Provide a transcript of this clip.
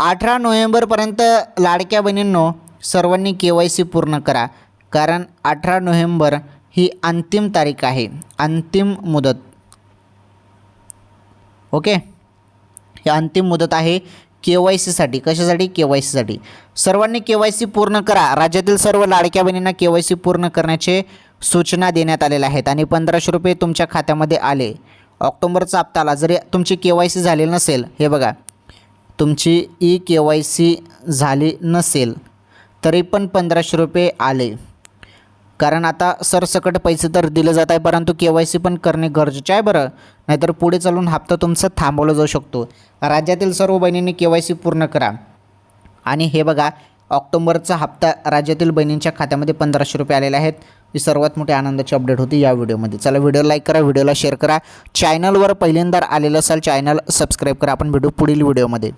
18 नोव्हेंबरपर्यंत लाडक्या बहिणींनो सर्वांनी KYC पूर्ण करा, कारण 18 नोव्हेंबर ही अंतिम तारीख आहे, अंतिम मुदत. ओके, ही अंतिम मुदत आहे KYCसाठी. कशासाठी? KYCसाठी. सर्वांनी KYC पूर्ण करा. राज्यातील सर्व लाडक्या बहिणींना KYC पूर्ण करण्याचे सूचना देण्यात आलेल्या आहेत आणि 1500 रुपये तुमच्या खात्यामध्ये आले. ऑक्टोबरचा हप्ता आला. जरी तुमची KYC झालेली नसेल, हे बघा, तुमची KYC झाली नसेल तरी पण 1500 रुपये आले, कारण आता सरसकट पैसे तर दिले जात आहे, परंतु KYC पण करणे गरजेचे आहे बरं, नाहीतर पुढे चालून हप्ता तुमचा थांबवला जाऊ शकतो. राज्यातील सर्व बहिणींनी KYC पूर्ण करा. आणि हे बघा, ऑक्टोबरचा हप्ता राज्यातील बहिणींच्या खात्यामध्ये 1500 रुपये आलेले आहेत. ही सर्वात मोठी आनंदाची अपडेट होती या व्हिडिओमध्ये. चला, व्हिडिओ लाईक करा, व्हिडिओला शेअर करा. चॅनलवर पहिल्यांदा आलेलं असाल चॅनल सबस्क्राईब करा. आपण भेटू पुढील व्हिडिओमध्ये.